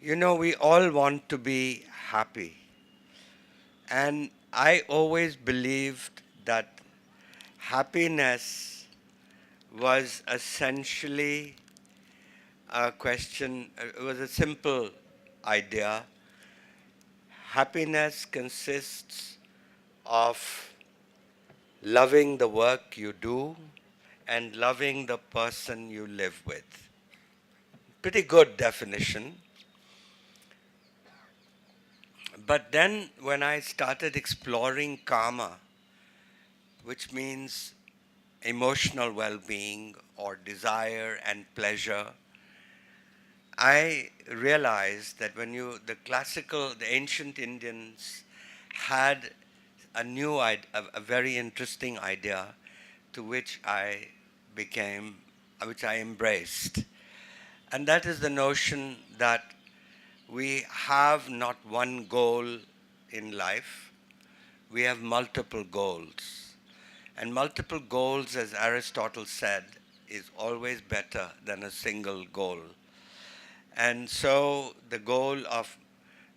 You know, we all want to be happy. And I always believed that happiness was essentially a question, it was a simple idea. Happiness consists of loving the work you do and loving the person you live with. Pretty good definition. But then when I started exploring karma, which means emotional well-being or desire and pleasure, I realized that the ancient Indians had a very interesting idea to which I embraced. And that is the notion that we have not one goal in life, we have multiple goals. And multiple goals, as Aristotle said, is always better than a single goal. And so the goal of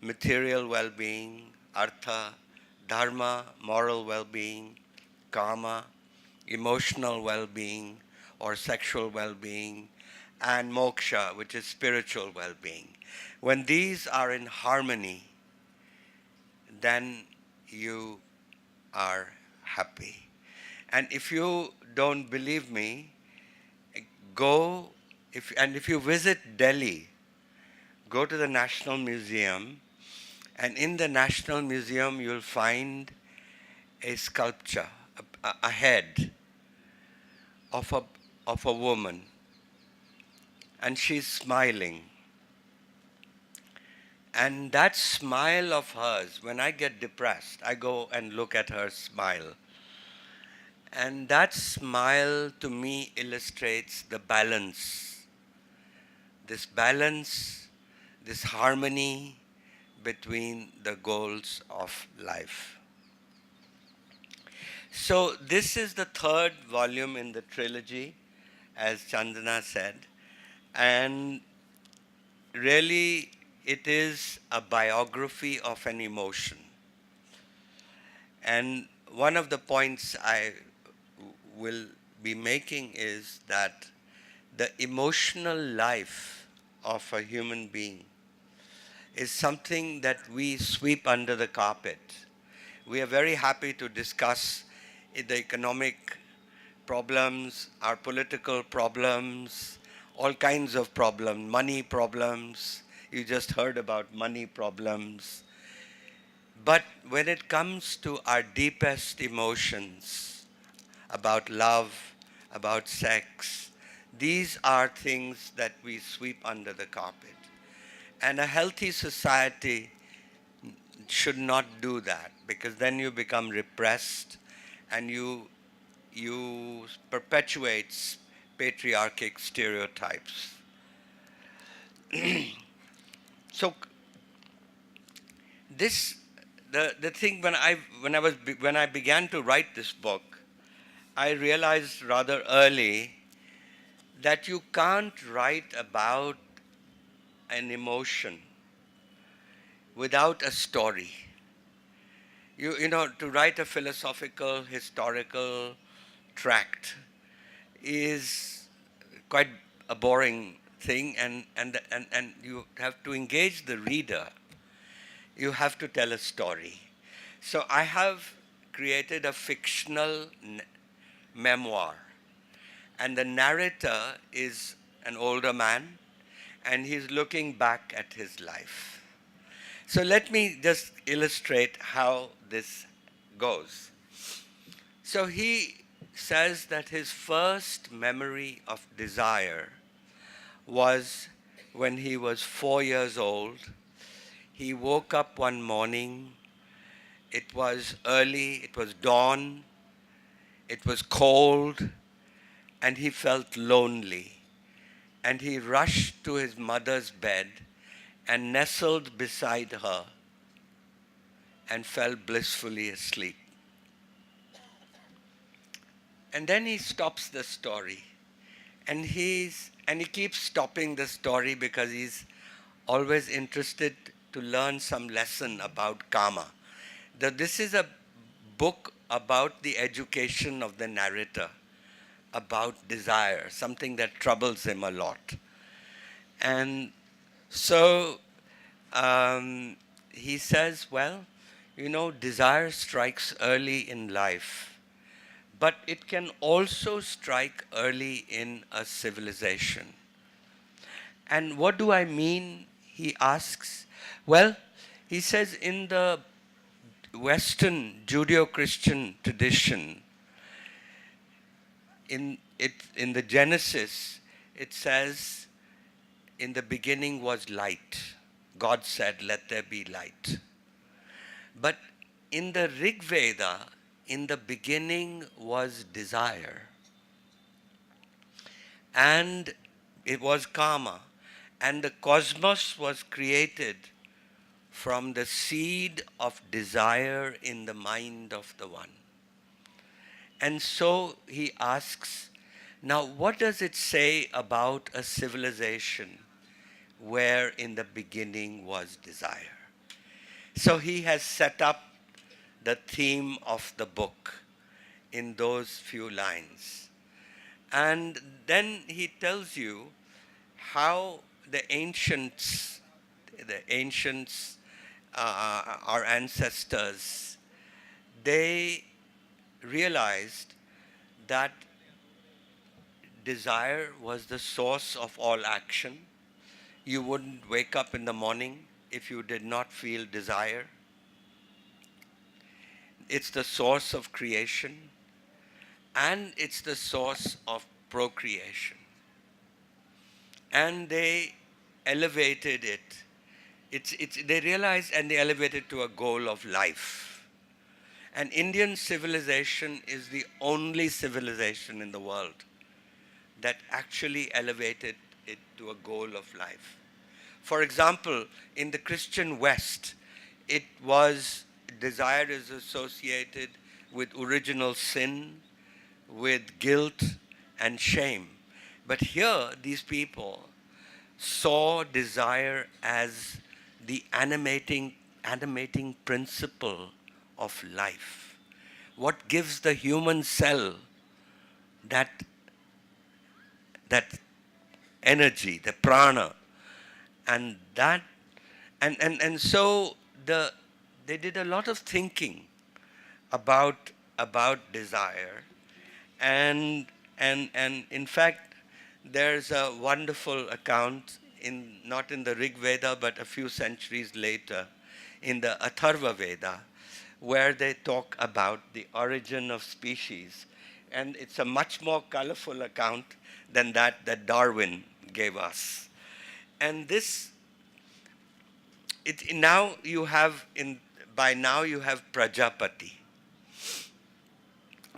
material well being, artha, dharma, moral well being, kama, emotional well being or sexual well being, and moksha, which is spiritual well being. When these are in harmony, then you are happy. And if you don't believe me, go if you visit Delhi, go to the National Museum, and in the National Museum you'll find a sculpture, a head of a woman, and she's smiling. And that smile of hers, when I get depressed, I go and look at her smile. And that smile to me illustrates the balance, this harmony between the goals of life. So, this is the third volume in the trilogy, as Chandana said, and really it is a biography of an emotion. And one of the points I will be making is that the emotional life of a human being is something that we sweep under the carpet. We are very happy to discuss the economic problems, our political problems, all kinds of problems, money problems. You just heard about money problems. But when it comes to our deepest emotions about love, about sex, these are things that we sweep under the carpet. And a healthy society should not do that, because then you become repressed and you perpetuate patriarchic stereotypes. So this the thing when I began to write this book, I realized rather early that you can't write about an emotion without a story. To write a philosophical, historical tract is quite a boring thing, and you have to engage the reader. You have to tell a story. So I have created a fictional memoir, and the narrator is an older man, and he's looking back at his life. So let me just illustrate how this goes. So he says that his first memory of desire was when he was 4 years old. He woke up one morning. It was early, it was dawn, it was cold, and he felt lonely. And he rushed to his mother's bed and nestled beside her and fell blissfully asleep. And then he stops the story. And he keeps stopping the story because he's always interested to learn some lesson about karma. This is a book about the education of the narrator, about desire, something that troubles him a lot. And so he says, well, desire strikes early in life, but it can also strike early in a civilization. And what do I mean? He asks. Well, he says in the Western Judeo-Christian tradition, in the Genesis, it says, in the beginning was light. God said, let there be light. But in the Rig Veda, in the beginning was desire. And it was karma. And the cosmos was created from the seed of desire in the mind of the one. And so he asks, now what does it say about a civilization where in the beginning was desire? So he has set up the theme of the book in those few lines. And then he tells you how the ancients, our ancestors, they realized that desire was the source of all action. You wouldn't wake up in the morning if you did not feel desire. It's the source of creation, and it's the source of procreation. And they elevated it. They realized and they elevated to a goal of life. And Indian civilization is the only civilization in the world that actually elevated it to a goal of life. For example, in the Christian West, desire is associated with original sin, with guilt and shame. But here, these people saw desire as the animating principle of life. What gives the human cell that energy, the prana, and so they did a lot of thinking about desire, and in fact, there's a wonderful account not in the Rig Veda but a few centuries later in the Atharva Veda, where they talk about the origin of species, and it's a much more colorful account than that Darwin gave us. And by now you have Prajapati.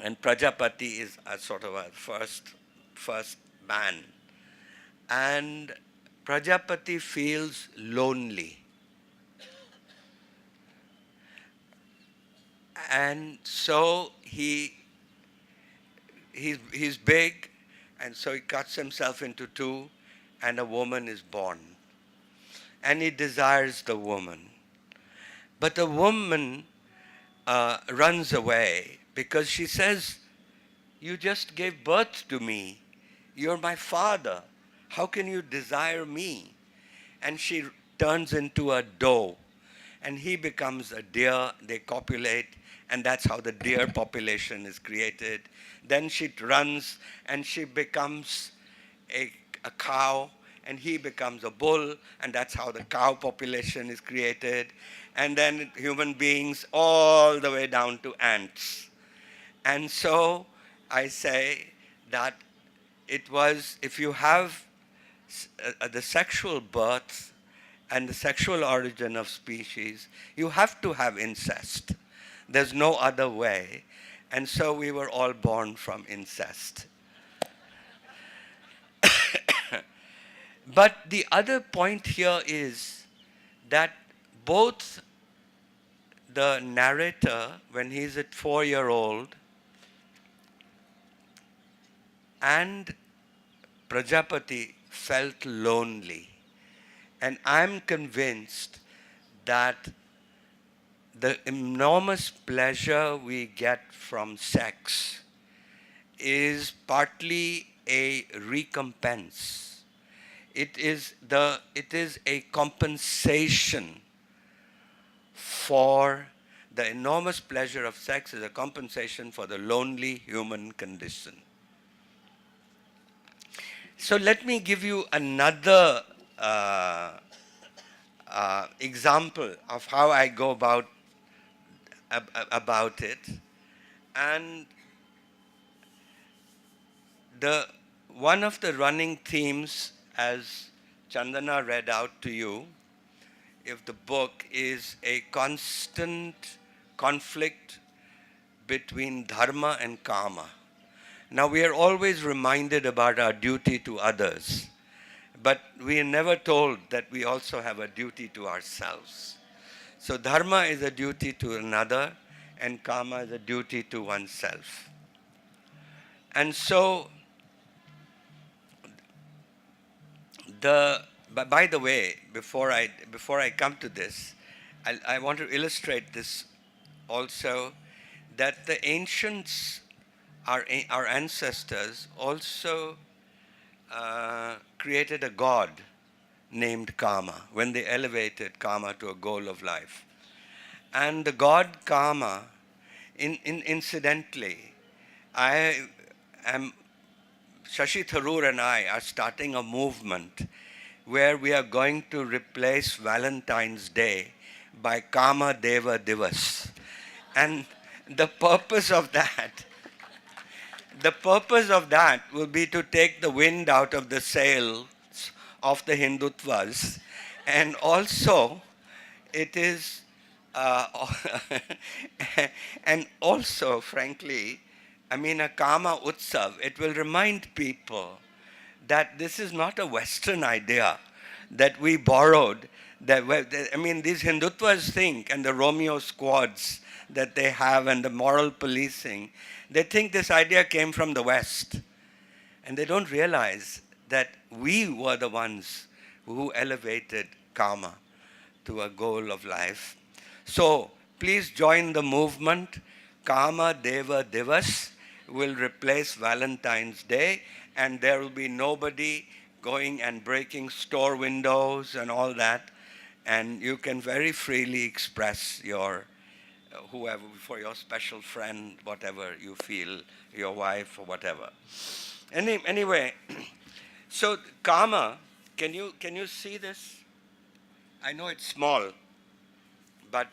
And Prajapati is a sort of a first man. And Prajapati feels lonely. And so he's big, and so he cuts himself into two, and a woman is born. And he desires the woman. But the woman runs away because she says, you just gave birth to me. You're my father. How can you desire me? And she turns into a doe. And he becomes a deer. They copulate. And that's how the deer population is created. Then she runs and she becomes a cow. And he becomes a bull, and that's how the cow population is created. And then human beings all the way down to ants. And so I say that if you have the sexual birth and the sexual origin of species, you have to have incest. There's no other way. And so we were all born from incest. But the other point here is that both the narrator, when he's at 4-year-old, and Prajapati felt lonely. And I'm convinced that the enormous pleasure we get from sex is partly a recompense. It is a compensation for the enormous pleasure of sex is a compensation for the lonely human condition. So let me give you another example of how I go about it. And the one of the running themes, as Chandana read out to you, if the book is a constant conflict between dharma and kama. Now we are always reminded about our duty to others, but we are never told that we also have a duty to ourselves. So dharma is a duty to another, and kama is a duty to oneself. And so by the way, before I come to this, I want to illustrate this also, that the ancients, our ancestors, also created a god named Kama when they elevated Kama to a goal of life. And the god Kama, incidentally, Shashi Tharoor and I are starting a movement where we are going to replace Valentine's Day by Kama Deva Divas. And the purpose of that will be to take the wind out of the sails of the Hindutvas. And also, it is, and also, frankly, I mean, a Kama Utsav, it will remind people that this is not a Western idea that we borrowed. I mean, these Hindutvas think, and the Romeo squads that they have, and the moral policing, they think this idea came from the West. And they don't realize that we were the ones who elevated Kama to a goal of life. So please join the movement. Kama Deva Divas will replace Valentine's Day, and there will be nobody going and breaking store windows and all that. And you can very freely express your whoever, for your special friend, whatever you feel, your wife or whatever. Anyway, so Kama, can you see this? I know it's small, but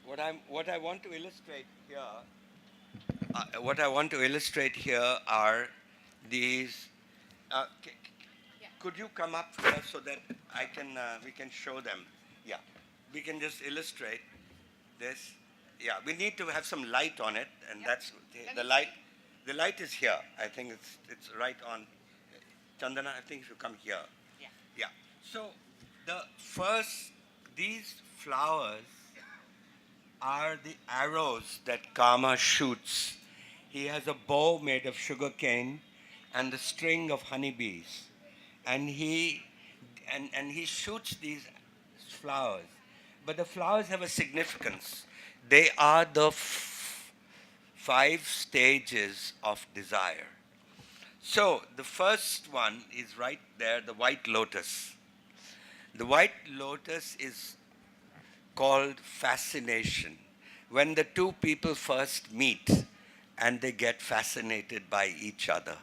what I want to illustrate here, are these. Could you come up here so that we can show them? Yeah, we can just illustrate this. Yeah, we need to have some light on it, and that's the light. The light is here. I think it's right on. Chandana, I think if you come here. Yeah. Yeah. So these flowers are the arrows that Kama shoots. He has a bow made of sugar cane and a string of honeybees, and he shoots these flowers. But the flowers have a significance. They are the 5 stages of desire. So the first one is right there, the white lotus. The white lotus is called fascination. When the two people first meet and they get fascinated by each other.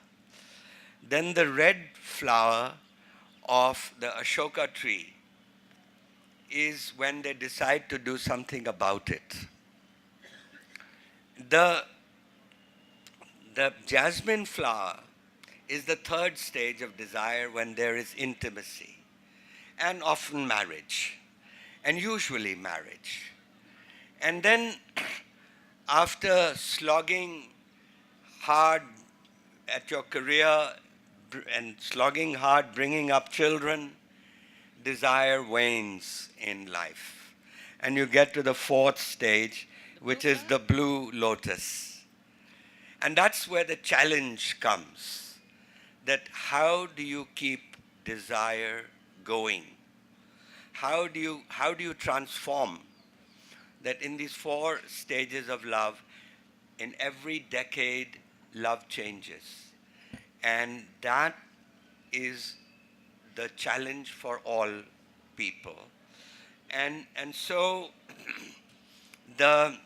Then the red flower of the Ashoka tree is when they decide to do something about it. The jasmine flower is the 3rd stage of desire, when there is intimacy, and often marriage, and usually marriage. And then after slogging hard at your career and slogging hard bringing up children, desire wanes in life. And you get to the 4th stage, which is the blue lotus. And that's where the challenge comes, that how do you keep desire going? How do you transform that in these four stages of love, in every decade, love changes? And that is the challenge for all people. And so the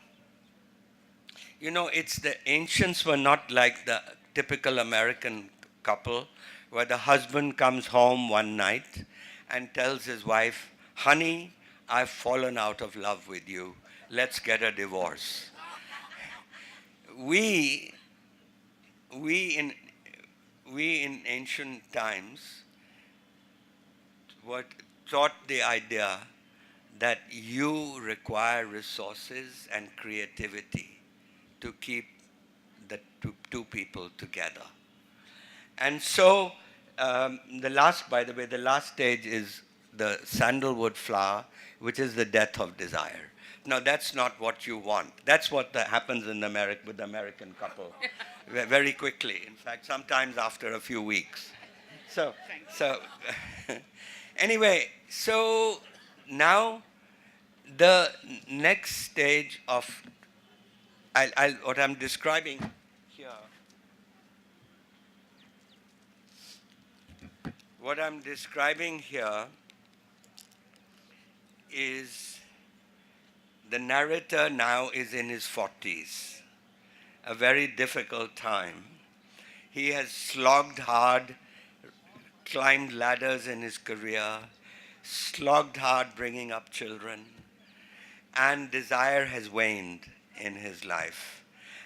it's the ancients were not like the typical American couple where the husband comes home one night and tells his wife, "Honey, I've fallen out of love with you. Let's get a divorce." We we in we in ancient times were taught the idea that you require resources and creativity to keep the two people together. And so, by the way, the last stage is the sandalwood flower, which is the death of desire. Now, that's not what you want. That's what happens in America with the American couple, very quickly. In fact, sometimes after a few weeks. So anyway, so now the next stage of what I'm describing here. What I'm describing here is the narrator now is in his 40s, a very difficult time. He has slogged hard, climbed ladders in his career, slogged hard bringing up children, and desire has waned in his life.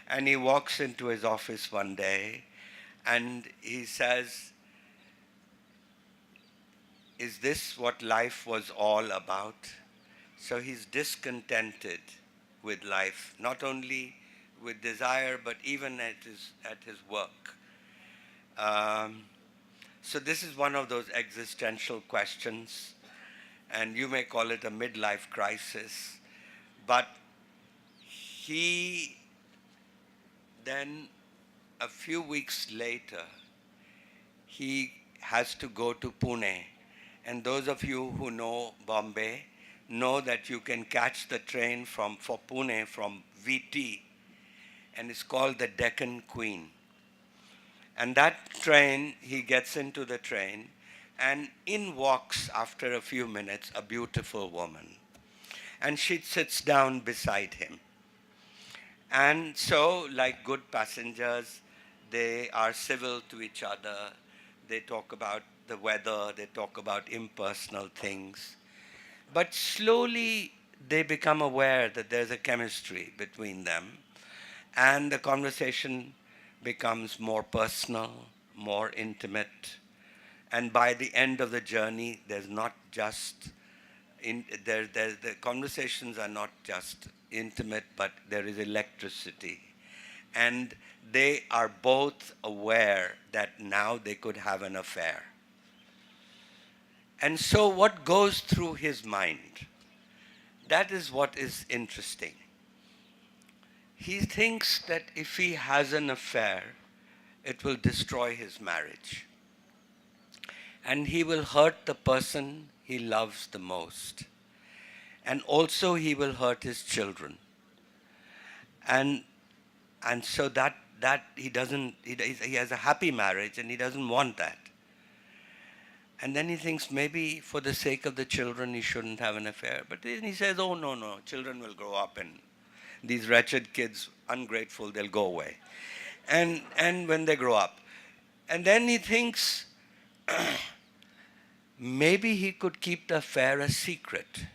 And he walks into his office one day and he says, "Is this what life was all about?" So he's discontented with life, not only with desire, but even at his work. So this is one of those existential questions, and you may call it a midlife crisis. But he then, a few weeks later, he has to go to Pune. And those of you who know Bombay know that you can catch the train for Pune from VT, and it's called the Deccan Queen. And that train, he gets into the train, and in walks, after a few minutes, a beautiful woman. And she sits down beside him. And so, like good passengers, they are civil to each other. They talk about the weather, they talk about impersonal things. But slowly, they become aware that there's a chemistry between them. And the conversation becomes more personal, more intimate. And by the end of the journey, there's not just the conversations are not just intimate, but there is electricity. And they are both aware that now they could have an affair. And so what goes through his mind? That is what is interesting. He thinks that if he has an affair, it will destroy his marriage. And he will hurt the person he loves the most. And also he will hurt his children. And so that he has a happy marriage and he doesn't want that. And then he thinks maybe for the sake of the children he shouldn't have an affair. But then he says, "Oh, no, children will grow up and these wretched kids, ungrateful, they'll go away." And when they grow up. And then he thinks, maybe he could keep the affair a secret.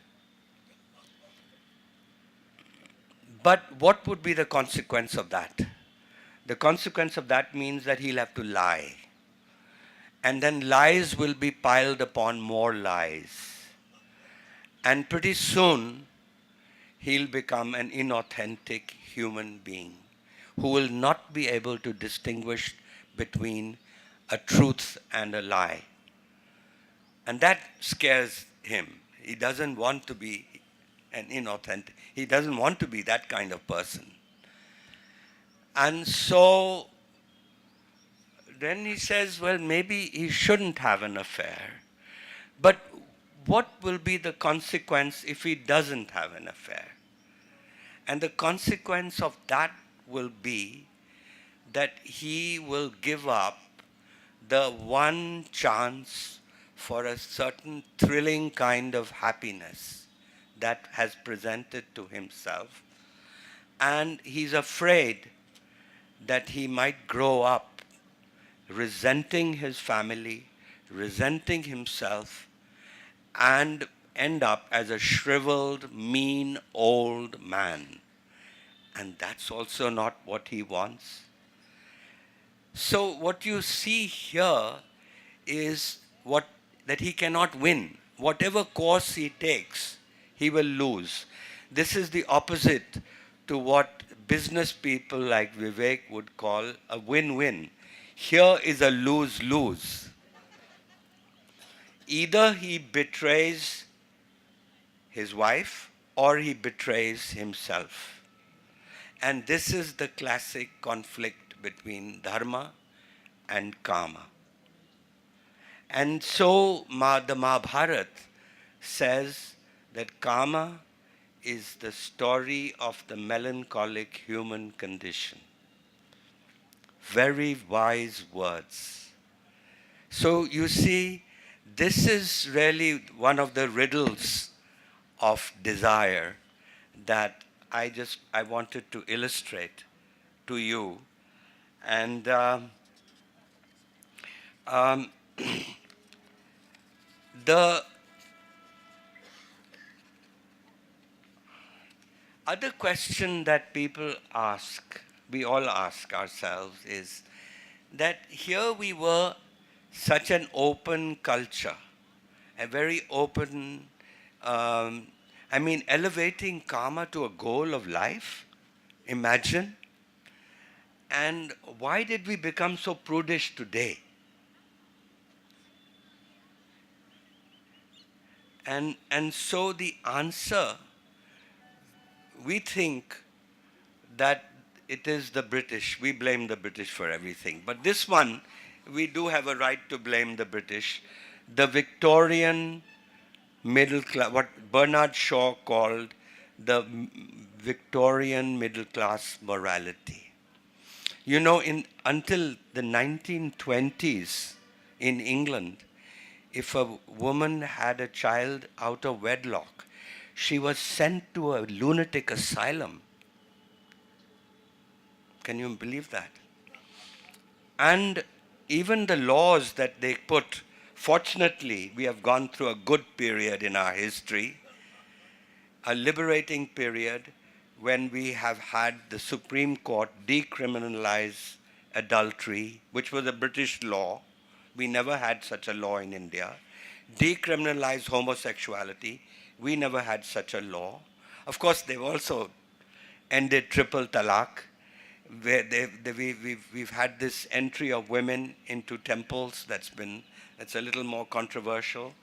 But what would be the consequence of that? The consequence of that means that he'll have to lie. And then lies will be piled upon more lies. And pretty soon, he'll become an inauthentic human being who will not be able to distinguish between a truth and a lie. And that scares him. He doesn't want to be an inauthentic. He doesn't want to be that kind of person. And so then he says, well, maybe he shouldn't have an affair. But what will be the consequence if he doesn't have an affair? And the consequence of that will be that he will give up the one chance for a certain thrilling kind of happiness that has presented to himself. And he's afraid that he might grow up resenting his family, resenting himself, and end up as a shriveled, mean old man. And that's also not what he wants. So what you see here is that he cannot win. Whatever course he takes, he will lose. This is the opposite to what business people like Vivek would call a win-win. Here is a lose-lose. Either he betrays his wife or he betrays himself. And this is the classic conflict between dharma and kama. And so the Mahabharata says that kama is the story of the melancholic human condition. Very wise words. So you see, this is really one of the riddles of desire that I wanted to illustrate to you. And the other question that people ask, we all ask ourselves, is that here we were such an open culture, a very open, elevating karma to a goal of life. Imagine. And why did we become so prudish today? And so the answer, we think that it is the British. We blame the British for everything. But this one, we do have a right to blame the British. The Victorian middle class, what Bernard Shaw called the Victorian middle class morality. You know, until the 1920s in England, if a woman had a child out of wedlock, she was sent to a lunatic asylum. Can you believe that? And even the laws that they put, fortunately, we have gone through a good period in our history, a liberating period when we have had the Supreme Court decriminalize adultery, which was a British law. We never had such a law in India. Decriminalize homosexuality. We never had such a law. Of course, they've also ended triple talaq, where we've had this entry of women into temples that's a little more controversial.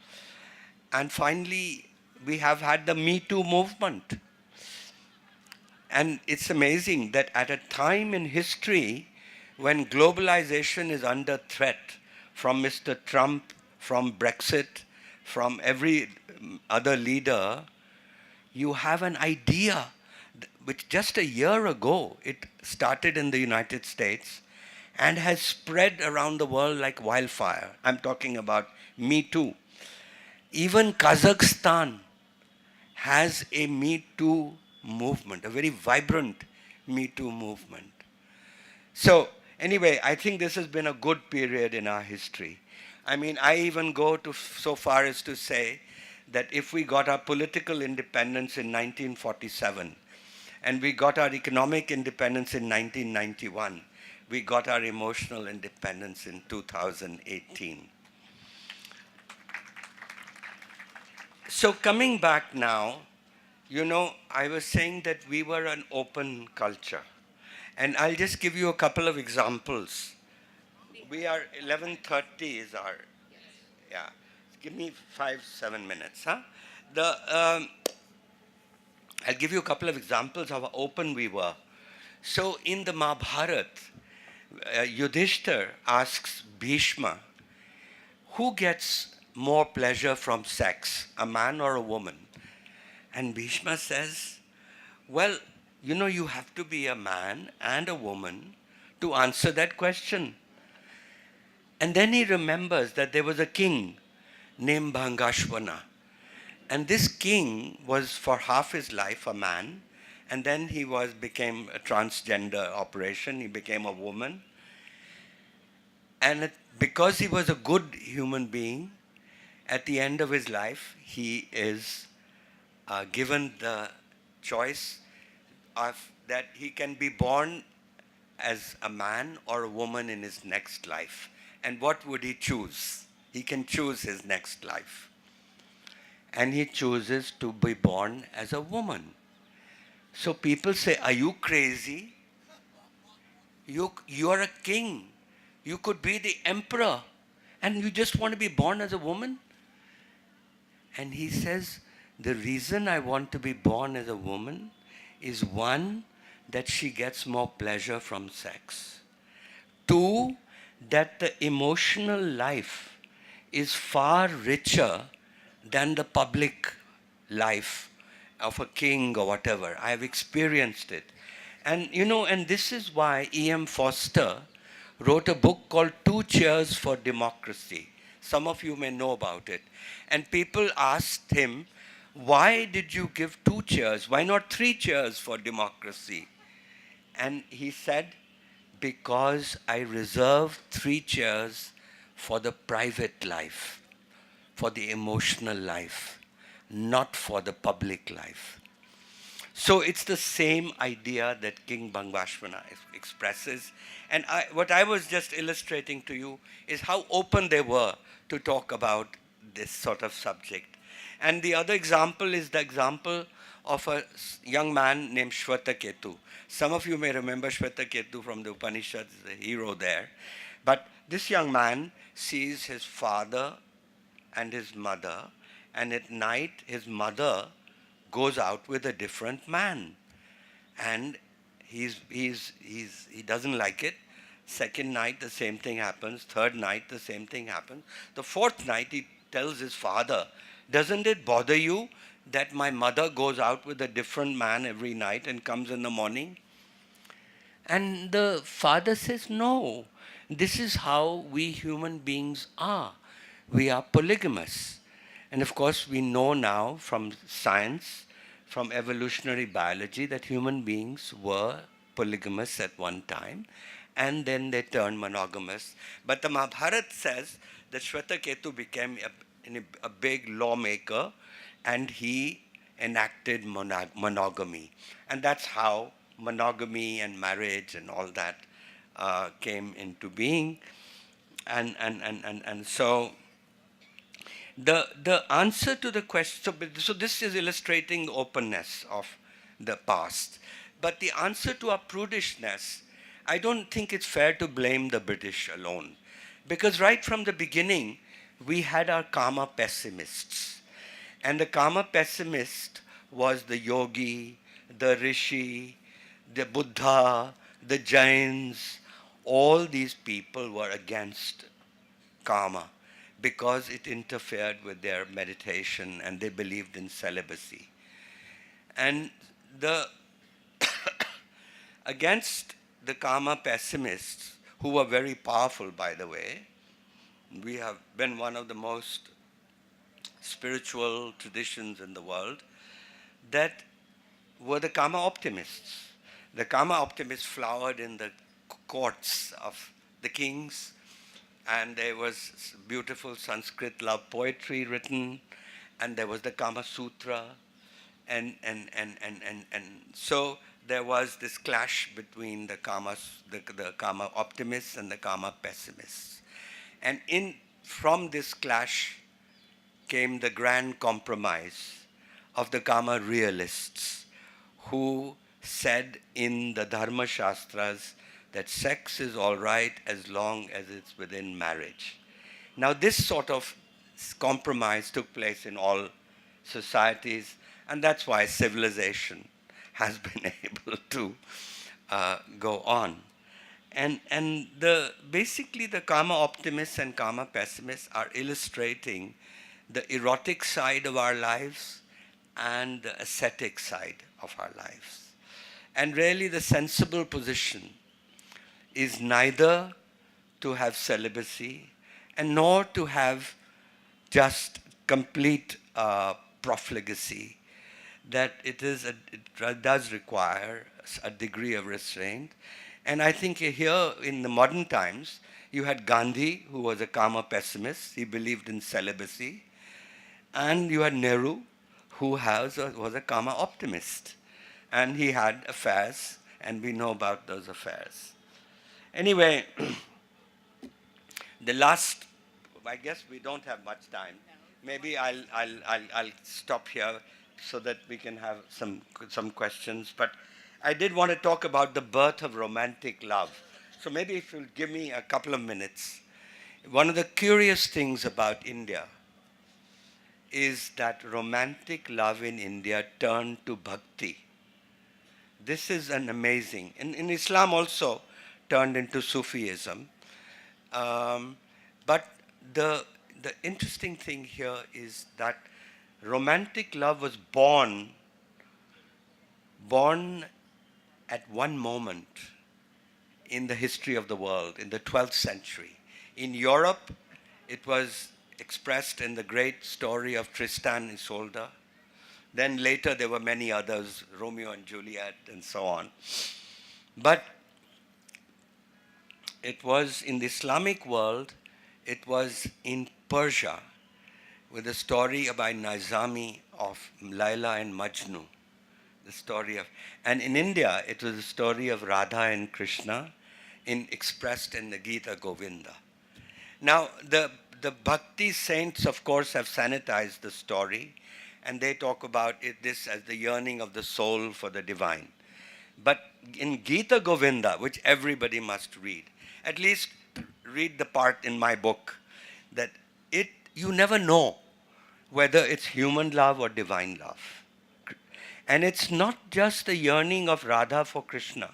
And finally, we have had the Me Too movement. And it's amazing that at a time in history when globalization is under threat from Mr. Trump, from Brexit, from every other leader, you have an idea which just a year ago it started in the United States and has spread around the world like wildfire. I'm talking about Me Too. Even Kazakhstan has a Me Too movement, a very vibrant Me Too movement. So anyway, I think this has been a good period in our history. I mean, I even go so far as to say that if we got our political independence in 1947 and we got our economic independence in 1991, we got our emotional independence in 2018. So coming back now, you know, I was saying that we were an open culture. And I'll just give you a couple of examples. We are 11:30 is our, yeah. Give me 5-7 minutes, huh? I'll give you a couple of examples of how open we were. So in the Mahabharata, Yudhishthir asks Bhishma, who gets more pleasure from sex, a man or a woman? And Bhishma says, well, you have to be a man and a woman to answer that question. And then he remembers that there was a king named Bhangashvana. And this king was for half his life a man, and then he became a transgender operation. He became a woman. And because he was a good human being, at the end of his life, he is given the choice of that he can be born as a man or a woman in his next life. And what would he choose? He can choose his next life. And he chooses to be born as a woman. So people say, are you crazy? You are a king. You could be the emperor. And you just want to be born as a woman? And he says, the reason I want to be born as a woman is one, that she gets more pleasure from sex. Two, that the emotional life is far richer than the public life of a king or whatever. I have experienced it. And and this is why E.M. Forster wrote a book called Two Cheers for Democracy. Some of you may know about it. And people asked him, why did you give 2 cheers? Why not 3 cheers for democracy? And he said, because I reserve 3 cheers for the private life, for the emotional life, not for the public life. So it's the same idea that King Bhangashvana expresses. And what I was just illustrating to you is how open they were to talk about this sort of subject. And the other example is the example of a young man named Shvetaketu. Some of you may remember Shvetaketu from the Upanishads, the hero there. But this young man sees his father and his mother, and at night his mother goes out with a different man. And he doesn't like it. Second night, the same thing happens. Third night, the same thing happens. The fourth night, he tells his father, doesn't it bother you that my mother goes out with a different man every night and comes in the morning? And the father says, no, this is how we human beings are. We are polygamous. And of course, we know now from science, from evolutionary biology, that human beings were polygamous at one time, and then they turned monogamous. But the Mahabharata says that Shvetaketu became a big lawmaker, and he enacted monogamy. And that's how monogamy and marriage and all that came into being. And so the answer to the question, so this is illustrating the openness of the past. But the answer to our prudishness, I don't think it's fair to blame the British alone. Because right from the beginning, we had our karma pessimists. And the karma pessimist was the yogi, the rishi, the Buddha, the Jains. All these people were against karma because it interfered with their meditation, and they believed in celibacy. And against the karma pessimists, who were very powerful, by the way, we have been one of the most spiritual traditions in the world, that were the karma optimists. The karma optimists flowered in the courts of the kings, and there was beautiful Sanskrit love poetry written, and there was the Kama Sutra, and so there was this clash between the karma optimists and the karma pessimists. And from this clash came the grand compromise of the karma realists, who said in the Dharma Shastras that sex is all right as long as it's within marriage. Now, this sort of compromise took place in all societies, and that's why civilization has been able to go on. And the basically the karma optimists and karma pessimists are illustrating the erotic side of our lives and the ascetic side of our lives. And really the sensible position is neither to have celibacy and nor to have just complete profligacy, that it does require a degree of restraint. And I think here in the modern times, you had Gandhi, who was a karma pessimist. He believed in celibacy. And you had Nehru, who was a karma optimist. And he had affairs, and we know about those affairs. Anyway, the last, I guess we don't have much time. Maybe I'll stop here so that we can have some questions. But I did want to talk about the birth of romantic love. So maybe if you'll give me a couple of minutes. One of the curious things about India is that romantic love in India turned to bhakti. This is an amazing, in Islam also turned into Sufism. But the interesting thing here is that romantic love was born at one moment in the history of the world, in the 12th century. In Europe, it was expressed in the great story of Tristan and Isolde. Then later there were many others, Romeo and Juliet and so on. But it was in the Islamic world, it was in Persia, with a story by Nizami of Laila and Majnu. The story of, and in India, it was the story of Radha and Krishna expressed in the Gita Govinda. Now, the Bhakti saints, of course, have sanitized the story, and they talk about this as the yearning of the soul for the divine. But in Gita Govinda, which everybody must read, at least read the part in my book, that you never know whether it's human love or divine love. And it's not just the yearning of Radha for Krishna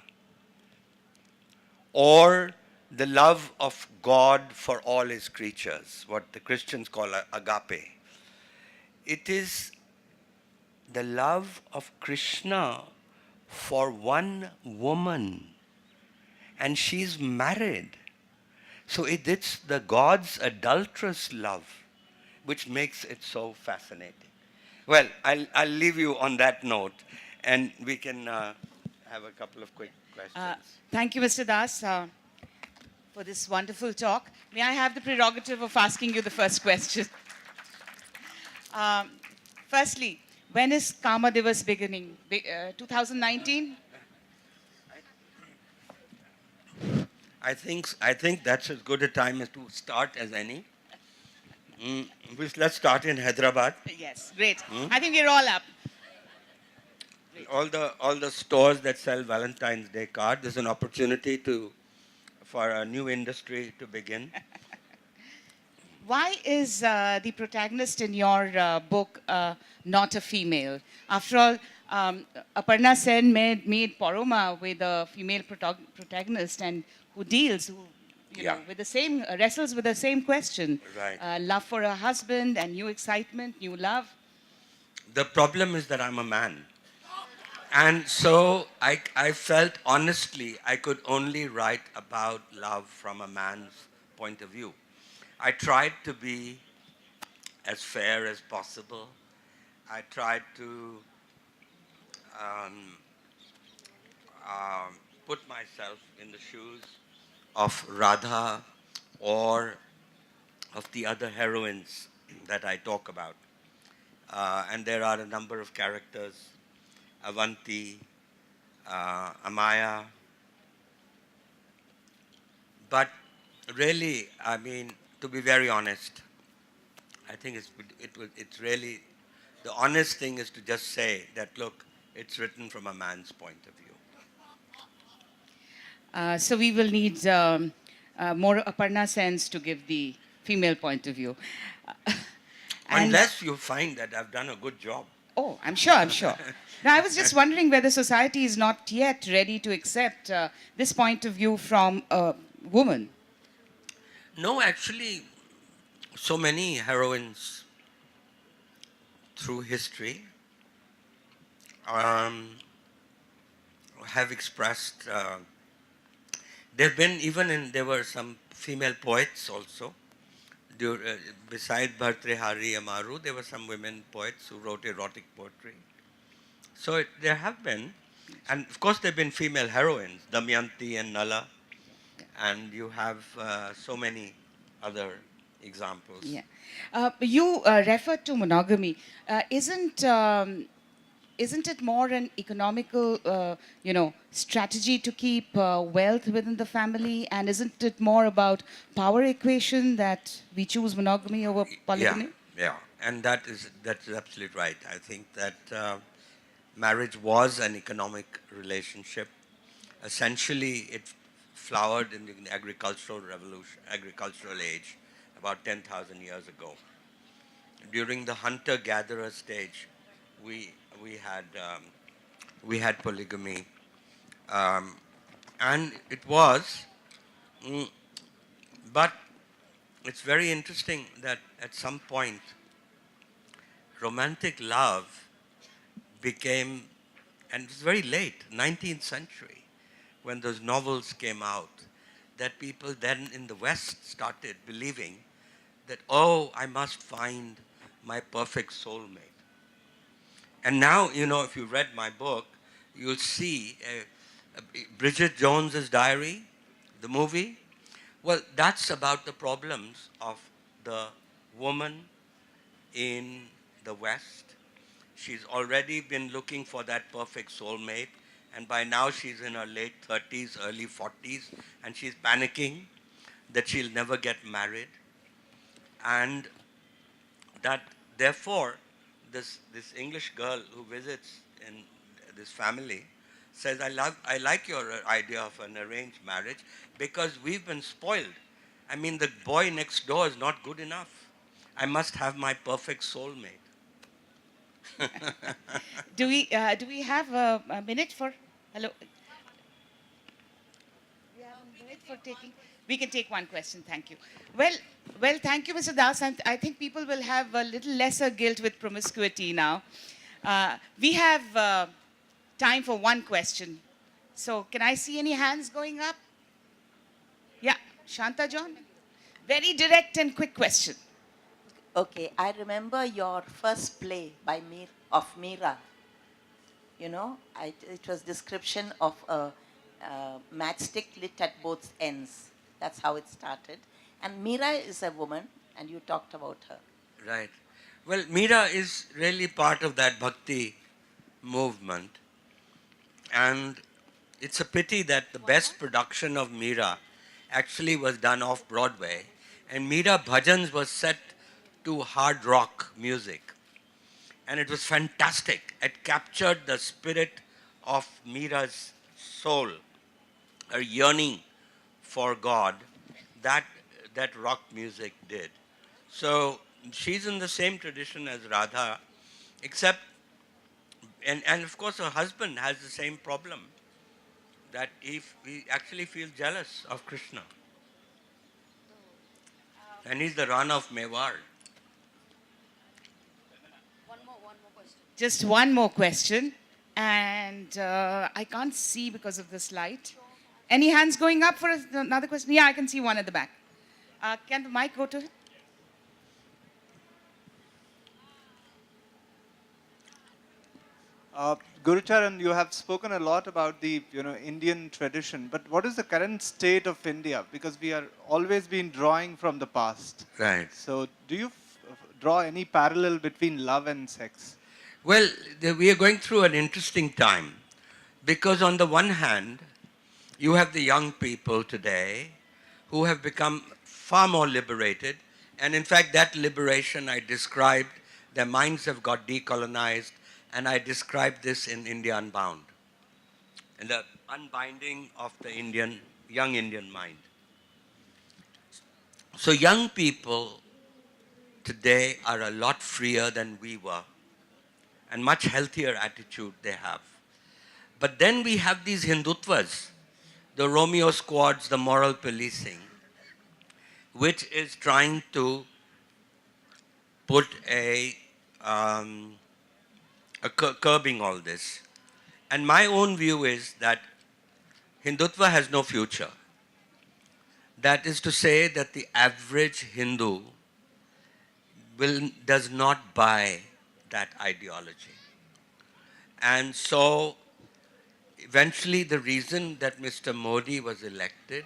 or the love of God for all his creatures, what the Christians call agape. It is the love of Krishna for one woman, and she's married. So it's the God's adulterous love which makes it so fascinating. Well, I'll leave you on that note, and we can have a couple of quick questions. Thank you, Mr. Das, for this wonderful talk. May I have the prerogative of asking you the first question? Firstly, when is Kama Divas beginning? 2019? I think that's as good a time as to start as any. Let's start in Hyderabad. Yes, great. I think we're all up. All the stores that sell Valentine's Day cards, there's an opportunity for a new industry to begin. Why is the protagonist in your book not a female? After all, Aparna Sen made Poroma with a female protagonist and who deals, with the same, wrestles with the same question. Right. Love for a husband and new excitement, new love. The problem is that I'm a man. And so I felt honestly I could only write about love from a man's point of view. I tried to be as fair as possible. I tried to put myself in the shoes of Radha or of the other heroines that I talk about. And there are a number of characters, Avanti, Amaya. But really, I mean, to be very honest, I think it's really, the honest thing is to just say that, look, it's written from a man's point of view. So we will need more Aparna Sens to give the female point of view. Unless you find that I've done a good job. Oh, I'm sure, I'm sure. Now, I was just wondering whether society is not yet ready to accept this point of view from a woman. No, actually, so many heroines through history um, have expressed. There've been even in there were some female poets also. Beside Bhartrihari Amaru, there were some women poets who wrote erotic poetry. So there have been, and of course there have been female heroines, Damayanti and Nala, and you have so many other examples. Yeah. You referred to monogamy. Isn't it more an economical, strategy to keep wealth within the family? And isn't it more about power equation that we choose monogamy over Yeah, polygamy? yeah, and that's absolutely right. I think that marriage was an economic relationship. Essentially, it flowered in the agricultural revolution, agricultural age, about 10,000 years ago. During the hunter-gatherer stage, we we had um, we had polygamy, um, and it was. mm, But it's very interesting that at some point, romantic love became, and it was very late, 19th century, when those novels came out, that people then in the West started believing that, oh, I must find my perfect soulmate. And now, if you read my book, you'll see Bridget Jones's Diary, the movie. Well, that's about the problems of the woman in the West. She's already been looking for that perfect soulmate, and by now she's in her late 30s, early 40s, and she's panicking that she'll never get married, and that therefore this English girl who visits in this family says, I like your idea of an arranged marriage because we've been spoiled. I mean, the boy next door is not good enough. I must have my perfect soulmate. Do we have a minute for hello? We have a minute for taking. We can take one question. Thank you. Well, well, thank you, Mr. Das. And I think people will have a little lesser guilt with promiscuity now. We have time for one question. So, can I see any hands going up? Yeah, Shanta John. Very direct and quick question. Okay, I remember your first play by of Meera. It was description of a matchstick lit at both ends. That's how it started. And Meera is a woman, and you talked about her. Right. Well, Meera is really part of that bhakti movement. And it's a pity that the best production of Meera actually was done off Broadway. And Meera Bhajans was set to hard rock music. And it was fantastic. It captured the spirit of Meera's soul, her yearning for God, that, that rock music did. So she's in the same tradition as Radha, except, and of course her husband has the same problem, that he actually feels jealous of Krishna. And he's the Rana of Mewar. Just one more question. And I can't see because of this light. Any hands going up for another question? Yeah, I can see one at the back. Can the mic go to him? Gurcharan, you have spoken a lot about the Indian tradition, but what is the current state of India? Because we are always been drawing from the past. Right. So, do you draw any parallel between love and sex? Well, we are going through an interesting time because, on the one hand, you have the young people today who have become far more liberated, and in fact, that liberation I described, their minds have got decolonized, and I described this in India Unbound, in the unbinding of the young Indian mind. So, young people today are a lot freer than we were. and much healthier attitude they have. But then we have these Hindutvas, the Romeo squads, the moral policing, which is trying to put um, curbing all this. And my own view is that Hindutva has no future. That is to say that the average Hindu does not buy that ideology. And so eventually the reason that Mr. Modi was elected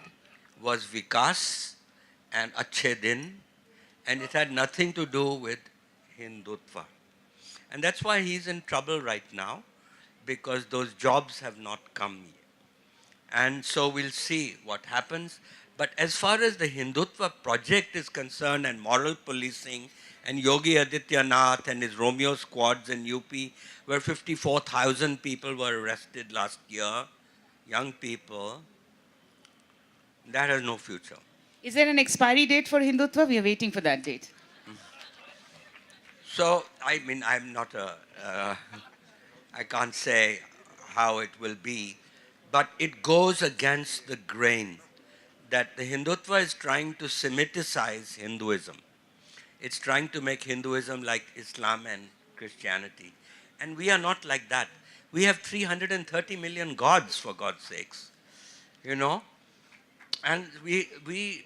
was Vikas and Achhe Din, and it had nothing to do with Hindutva. And that's why he's in trouble right now, because those jobs have not come yet. And so we'll see what happens. But as far as the Hindutva project is concerned, and moral policing, and Yogi Adityanath and his Romeo squads in UP, where 54,000 people were arrested last year, young people, that has no future. Is there an expiry date for Hindutva? We are waiting for that date. So, I mean, I'm not I can't say how it will be, but it goes against the grain that the Hindutva is trying to Semiticize Hinduism. It's trying to make Hinduism like Islam and Christianity. And we are not like that. We have 330 million gods, for God's sakes. You know? And we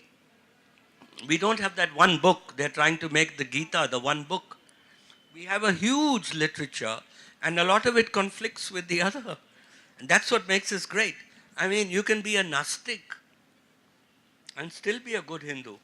don't have that one book. They're trying to make the Gita the one book. We have a huge literature, and a lot of it conflicts with the other. And that's what makes us great. I mean, you can be a Nastic and still be a good Hindu.